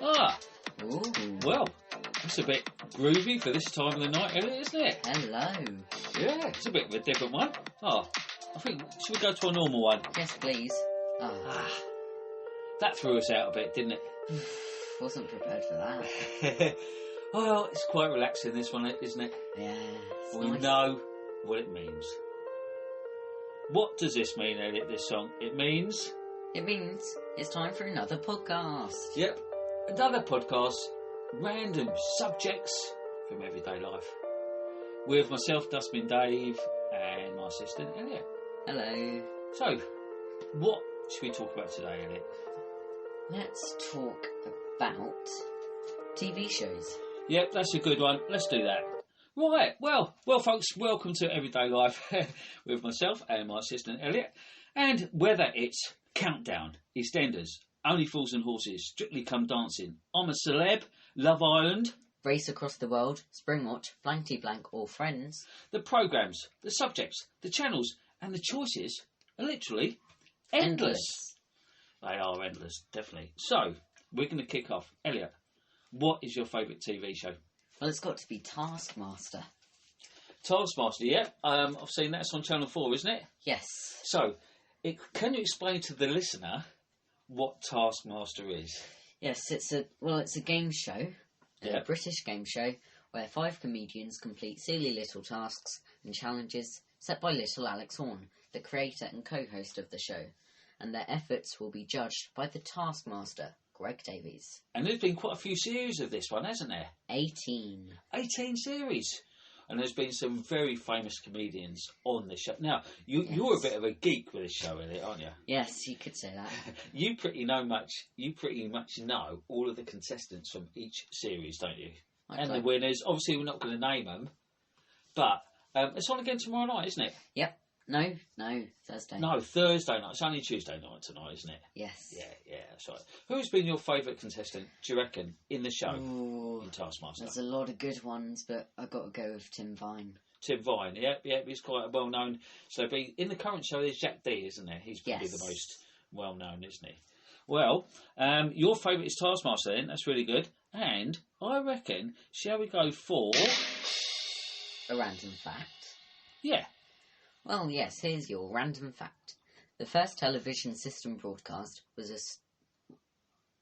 Ah, Ooh. well, it's a bit groovy for this time of the night, Elliot, isn't it? Hello. Yeah, it's a bit of a different one. Oh, I think, should we go to a normal one? Yes, please. Oh, Ah, that threw us out a bit, didn't it? wasn't prepared for that. Well, it's quite relaxing, this one, isn't it? Yeah. It's We nice. know what it means. What does this mean, Elliot, this song? It means... It means it's time for another podcast. Yep, another podcast, random subjects from everyday life. With myself, Dustbin Dave, and my assistant, Elliot. Hello. So, what should we talk about today, Elliot? Let's talk about TV shows. Yep, that's a good one. Let's do that. Right, well, folks, welcome to Everyday Life with myself and my assistant, Elliot. And whether it's Countdown, EastEnders, Only Fools and Horses, Strictly Come Dancing, I'm a Celeb, Love Island, Race Across the World, Springwatch, Blankety Blank, or Friends. the programmes, the subjects, the channels, and the choices are literally endless. They are endless, definitely. So, we're going to kick off. Elliot, what is your favourite TV show? Well, it's got to be Taskmaster. Taskmaster, yeah. I've seen that's on Channel 4, isn't it? Yes. So, can you explain to the listener what Taskmaster is? Yes, it's a game show, Yeah. a British game show, where 5 comedians complete silly little tasks and challenges set by little Alex Horne, the creator and co-host of the show, and their efforts will be judged by the Taskmaster, Greg Davies. And there's been quite a few series of this one, hasn't there? 18. 18 series. And there's been some very famous comedians on the show. Now, you're a bit of a geek with this show, Elliot, aren't you? Yes, you could say that. You pretty much know all of the contestants from each series, don't you? And the winners. Obviously, we're not going to name them, but it's on again tomorrow night, isn't it? Yep. No, Thursday. No, Thursday night. It's only Tuesday night tonight, isn't it? Yes. Yeah, that's right. Who's been your favourite contestant, do you reckon, in the show, Ooh, in Taskmaster? there's a lot of good ones, but I've got to go with Tim Vine. Tim Vine, yeah, he's quite a well-known celebrity. In the current show, there's Jack D, isn't there? He's probably the most well-known, isn't he? Well, your favourite is Taskmaster then, that's really good. And I reckon, shall we go for... A random fact. Yeah. Well, yes, here's your random fact. The first television system broadcast was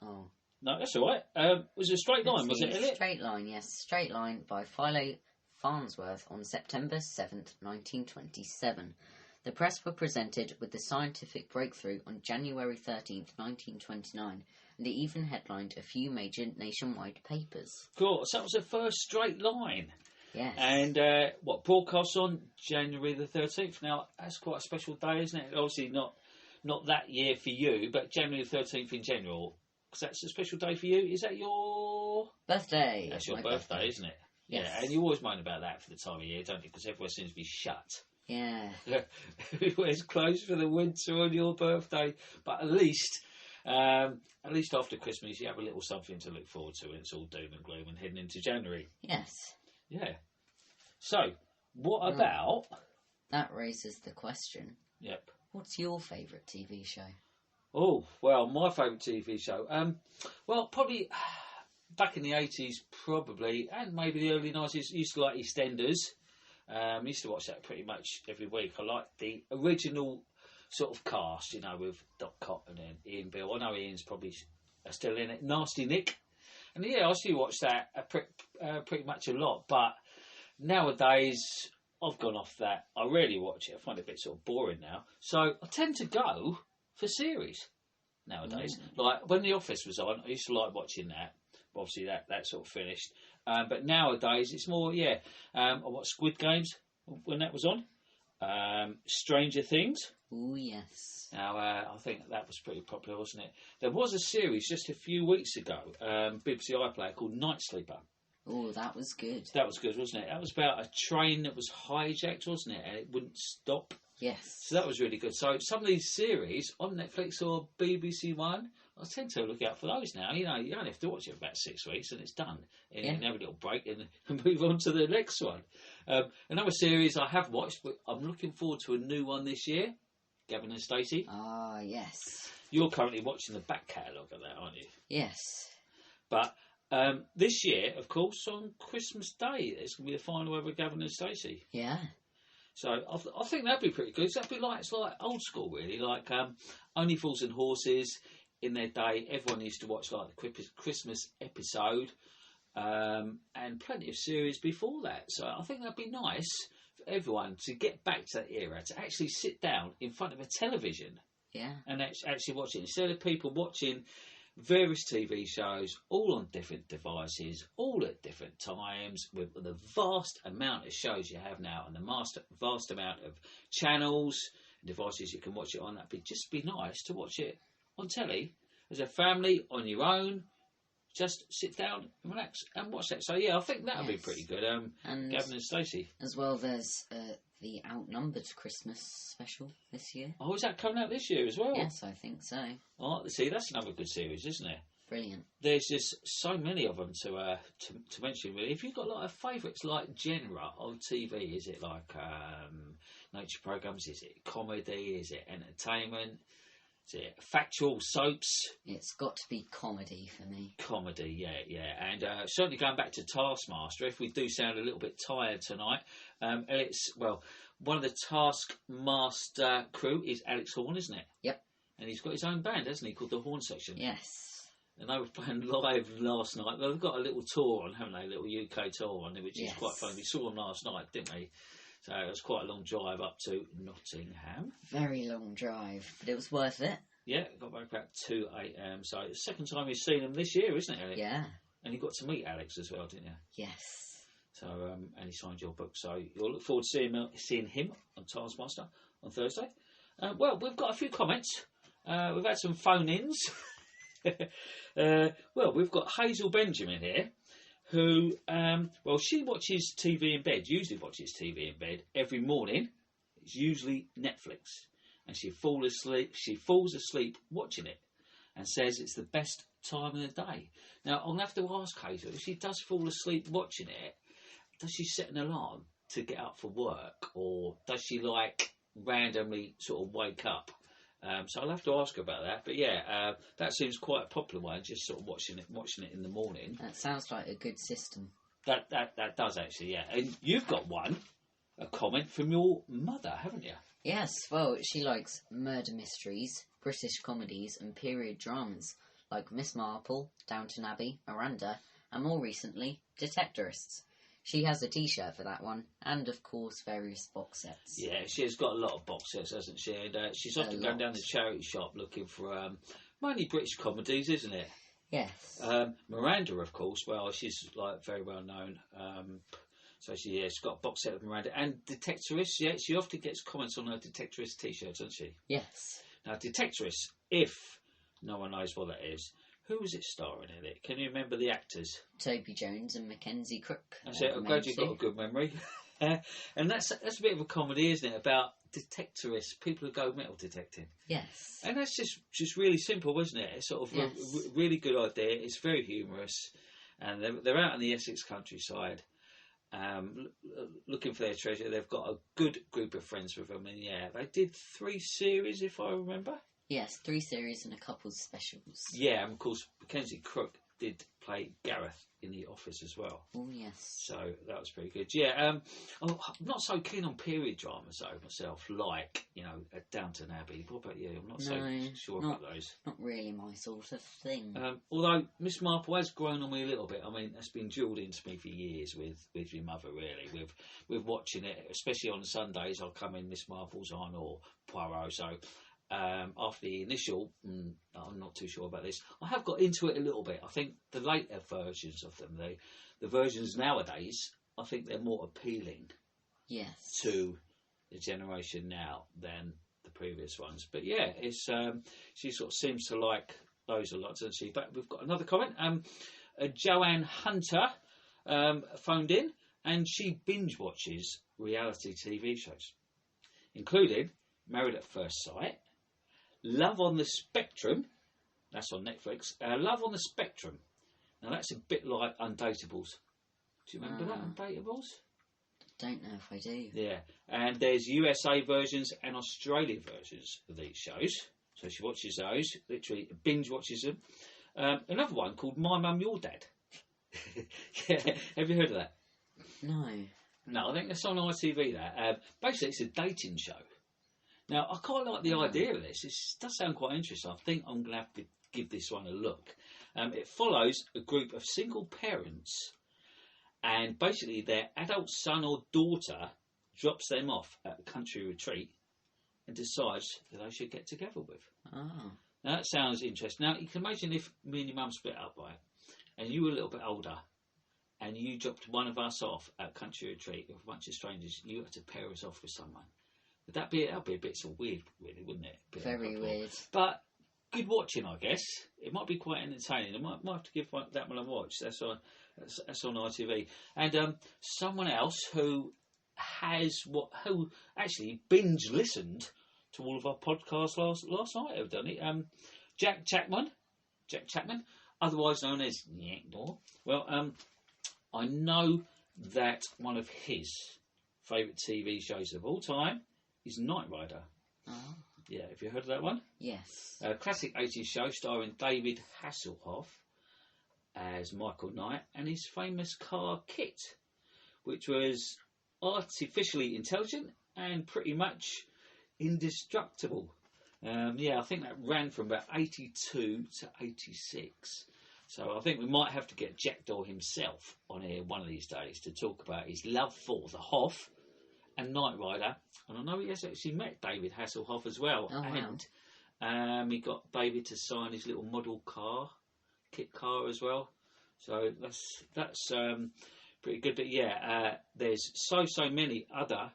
No, that's all right. Was it a straight line, was it, Elliot? Straight Line, yes. Straight Line by Philo Farnsworth on September 7th, 1927. The press were presented with the scientific breakthrough on January 13th, 1929, and it even headlined a few major nationwide papers. Cool, so that was the first straight line. Yes. And, broadcast on January the 13th. Now, that's quite a special day, isn't it? Obviously not that year for you, but January the 13th in general. Because that's a special day for you. Is that your... Birthday. That's your birthday, isn't it? Yes. Yeah, and you always moan about that for the time of year, don't you? Because everywhere seems to be shut. Yeah. Everywhere's closed for the winter on your birthday. But at least after Christmas, you have a little something to look forward to, and it's all doom and gloom and heading into January. Yes. Yeah. So, what about... That raises the question. Yep. What's your favourite TV show? Oh, well, my favourite TV show. Probably back in the 80s, probably, and maybe the early 90s, used to like EastEnders. Used to watch that pretty much every week. I liked the original sort of cast, with Doc Cotton and Ian Beale. I know Ian's probably still in it. Nasty Nick. And yeah, I still watch that pretty much a lot. But nowadays, I've gone off that. I rarely watch it. I find it a bit sort of boring now. So I tend to go for series nowadays. Like when The Office was on, I used to like watching that. Obviously, that sort of finished. But nowadays, it's more, I watched Squid Games when that was on. Stranger Things. Oh, yes. Now, I think that was pretty popular, wasn't it? There was a series just a few weeks ago, BBC iPlayer, called Night Sleeper. Oh, that was good. That was good, wasn't it? That was about a train that was hijacked, wasn't it? And it wouldn't stop. Yes. So that was really good. So some of these series on Netflix or BBC One, I tend to look out for those now. You only have to watch it for about 6 weeks and it's done. And you can have a little break and move on to the next one. Another series I have watched, but I'm looking forward to a new one this year. Gavin and Stacey. Ah, yes. You're currently watching the back catalogue of that, aren't you? Yes. But this year, of course, on Christmas Day, it's going to be the final ever Gavin and Stacey. Yeah. So I think that'd be pretty good. That'd be like, it's like old school, really. Like Only Fools and Horses. In their day, everyone used to watch like the Christmas episode, and plenty of series before that. So I think that'd be nice for everyone to get back to that era, to actually sit down in front of a television, and actually watch it, instead of people watching various TV shows all on different devices, all at different times, with the vast amount of shows you have now and the vast amount of channels and devices you can watch it on. That'd just be nice to watch it on telly as a family, on your own. Just sit down and relax and watch that. So yeah, I think that would be pretty good. And Gavin and Stacey. As well, there's the Outnumbered Christmas special this year. Oh, is that coming out this year as well? Yes, I think so. Oh, see, that's another good series, isn't it? Brilliant. There's just so many of them to mention. Really, if you've got like favourites, like genre of TV, is it like nature programmes? Is it comedy? Is it entertainment? Is it factual soaps? It's got to be comedy for me. Comedy, yeah. And certainly going back to Taskmaster, if we do sound a little bit tired tonight, one of the Taskmaster crew is Alex Horn, isn't it? Yep. And he's got his own band, hasn't he, called the Horn Section? Yes. And they were playing live last night. They've got a little tour on, haven't they? A little UK tour on, which is quite funny. We saw them last night, didn't we? So it was quite a long drive up to Nottingham. Very long drive, but it was worth it. Yeah, got back about 2 a.m. So it's the second time you've seen him this year, isn't it, Elliot? Yeah. And you got to meet Alex as well, didn't you? Yes. So, and he signed your book. So you'll look forward to seeing him on Taskmaster on Thursday. Well, we've got a few comments. We've had some phone-ins. We've got Hazel Benjamin here, who, she watches TV in bed, usually watches TV in bed every morning. It's usually Netflix. And she falls asleep watching it and says it's the best time of the day. Now, I'm going to have to ask Hazel, if she does fall asleep watching it, does she set an alarm to get up for work, or does she, randomly sort of wake up? So I'll have to ask her about that. But yeah, that seems quite a popular one, just sort of watching it in the morning. That sounds like a good system. That does actually, yeah. And you've got a comment from your mother, haven't you? Yes, well, she likes murder mysteries, British comedies and period dramas, like Miss Marple, Downton Abbey, Miranda, and more recently, Detectorists. She has a T-shirt for that one, and of course various box sets. Yeah, she's got a lot of box sets, hasn't she? And she's often going down the charity shop looking for mainly British comedies, isn't it? Yes. Miranda, of course. Well, she's very well known. So she's got a box set of Miranda and Detectorists. Yeah, she often gets comments on her Detectorist T-shirts, doesn't she? Yes. Now, Detectorists, if no one knows what that is, who was it starring in it? Can you remember the actors? Toby Jones and Mackenzie Crook. That's it. I'm glad you've got a good memory. And that's a bit of a comedy, isn't it? About detectorists, people who go metal detecting. Yes. And that's just really simple, isn't it? It's sort of a really good idea. It's very humorous. And they're out in the Essex countryside looking for their treasure. They've got a good group of friends with them. And yeah, they did 3 series, if I remember. Yes, 3 series and a couple of specials. Yeah, and of course, Mackenzie Crook did play Gareth in The Office as well. Oh, yes. So that was pretty good. Yeah, I'm not so keen on period dramas, though, myself, like, Downton Abbey. What about you? I'm not so sure about those. Not really my sort of thing. Although Miss Marple has grown on me a little bit. I mean, that's been drilled into me for years with your mother, really, with watching it, especially on Sundays. I'll come in, Miss Marple's on, or Poirot, so... after the initial, I'm not too sure about this. I have got into it a little bit. I think the later versions of them, the versions nowadays, I think they're more appealing to the generation now than the previous ones. But yeah, it's she sort of seems to like those a lot, doesn't she? But we've got another comment. Joanne Hunter phoned in, and she binge watches reality TV shows, including Married at First Sight, Love on the Spectrum, that's on Netflix. Love on the Spectrum. Now that's a bit like Undateables. Do you remember that, Undateables? Don't know if I do. Yeah, and there's USA versions and Australia versions of these shows. So she watches those, literally binge watches them. Another one called My Mum, Your Dad. Yeah, have you heard of that? No. No, I think that's on ITV. That basically it's a dating show. Now I quite like the idea of this. It does sound quite interesting. I think I'm going to have to give this one a look. It follows a group of single parents, and basically their adult son or daughter drops them off at a country retreat and decides that they should get together with. Oh. Now that sounds interesting. Now you can imagine if me and your mum split up, right, and you were a little bit older, and you dropped one of us off at a country retreat with a bunch of strangers. You had to pair us off with someone. Would that'd be a bit sort of weird, really, wouldn't it? Very weird. But good watching, I guess. It might be quite entertaining. I might have to give that one a watch. That's on ITV. And someone else who actually binge listened to all of our podcasts last night have done it. Jack Chapman, otherwise known as Nickmore. Well, I know that one of his favourite TV shows of all time is Knight Rider. Oh. Yeah, have you heard of that one? Yes. A classic 80s show starring David Hasselhoff as Michael Knight and his famous car Kit, which was artificially intelligent and pretty much indestructible. I think that ran from about 82 to 86. So I think we might have to get Jackdaw himself on here one of these days to talk about his love for the Hoff and Knight Rider. And I know he has actually met David Hasselhoff as well. Oh, wow. And he got David to sign his little model car, Kit car as well. So that's pretty good. But there's so many other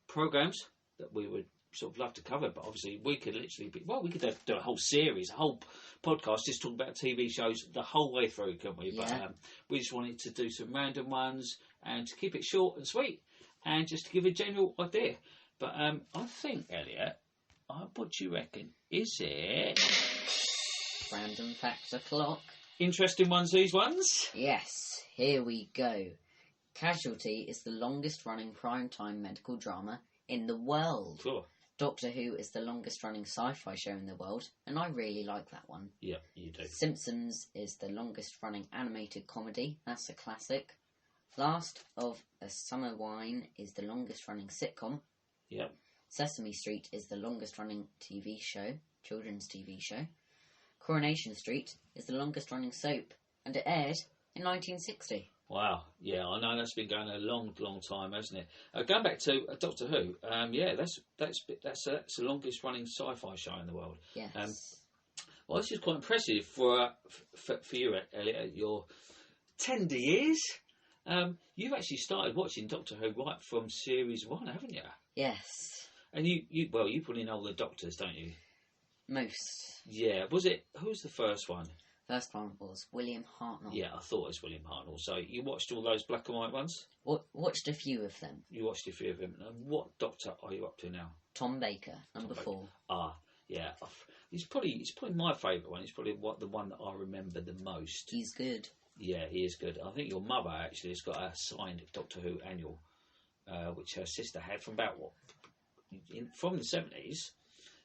programmes that we would sort of love to cover, but obviously we could literally we could do a whole series, a whole podcast just talking about TV shows the whole way through, couldn't we? Yeah. But we just wanted to do some random ones and to keep it short and sweet and just to give a general idea. But I think, Elliot, what do you reckon? Is it Random facts o'clock? Interesting ones, these ones? Yes, here we go. Casualty is the longest running primetime medical drama in the world. Sure. Doctor Who is the longest running sci-fi show in the world, and I really like that one. Yeah, you do. Simpsons is the longest running animated comedy. That's a classic. Last of a Summer Wine is the longest running sitcom. Yep. Sesame Street is the longest running TV show, children's TV show. Coronation Street is the longest running soap, and it aired in 1960. Wow, yeah, I know that's been going a long time, hasn't it? Going back to Doctor Who, that's the longest running sci-fi show in the world. Yes. Well, this is quite impressive for you, Elliot. Your tender years. You've actually started watching Doctor Who right from series 1, haven't you? Yes. And you probably know all the Doctors, don't you? Most. Yeah. Who's the first one? First one was William Hartnell. Yeah, I thought it was William Hartnell. So you watched all those black and white ones? Watched a few of them. You watched a few of them. And what Doctor are you up to now? Tom Baker, number 4. Ah, yeah. He's probably my favourite one. He's probably the one that I remember the most. He's good. Yeah, he is good. I think your mother actually has got a signed Doctor Who annual, which her sister had from about from the 70s.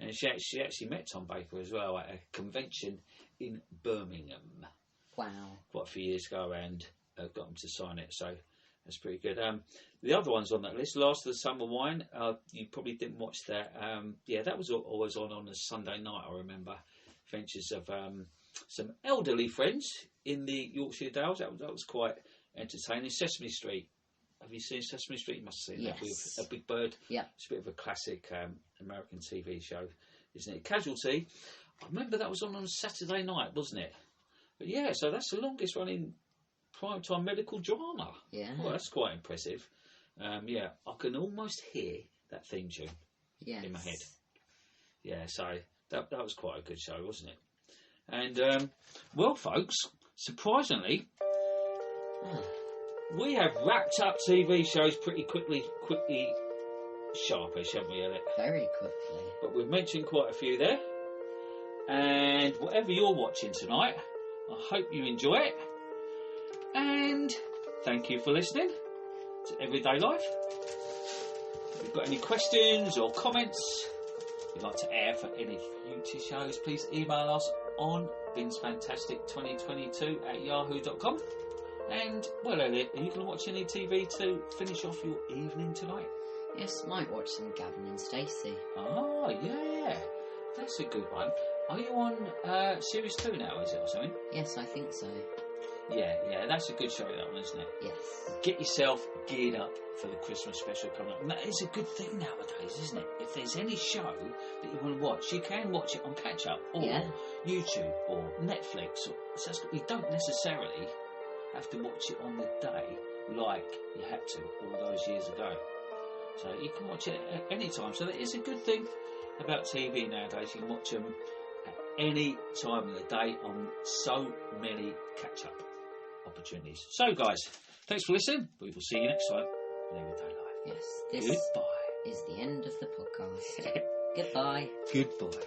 And she actually met Tom Baker as well at a convention in Birmingham. Wow. Quite a few years ago, and got him to sign it, so that's pretty good. The other ones on that list, Last of the Summer Wine, you probably didn't watch that. That was always on a Sunday night, I remember. Adventures of some elderly friends in the Yorkshire Dales. That was quite entertaining. Sesame Street. Have you seen Sesame Street? You must have seen that with a big bird. Yeah. It's a bit of a classic American TV show, isn't it? Casualty. I remember that was on a Saturday night, wasn't it? But yeah, so that's the longest running primetime medical drama. Yeah. Well, that's quite impressive. I can almost hear that theme tune in my head. Yeah, so that was quite a good show, wasn't it? And, well, folks, surprisingly, we have wrapped up TV shows pretty quickly sharpish, haven't we, Elliot? Very quickly. But we've mentioned quite a few there. And whatever you're watching tonight, I hope you enjoy it. And thank you for listening to Everyday Life. If you've got any questions or comments you'd like to air for any future shows, please email us on binsfantastic2022@yahoo.com. And, well, Elliot, are you going to watch any TV to finish off your evening tonight? Yes, might watch some Gavin and Stacey. Oh, yeah. That's a good one. Are you on series 2 now, is it, or something? Yes, I think so. Yeah, that's a good show, that one, isn't it? Yes. Get yourself geared up for the Christmas special coming up. And that is a good thing nowadays, isn't it? If there's any show that you want to watch, you can watch it on catch up or YouTube or Netflix. You don't necessarily have to watch it on the day like you had to all those years ago. So you can watch it at any time. So that is a good thing about TV nowadays. You can watch them at any time of the day on so many catch-up opportunities. So, guys, thanks for listening. We will see you next time on Everyday Life. Yes, this Goodbye. is the end of the podcast. Goodbye. Goodbye.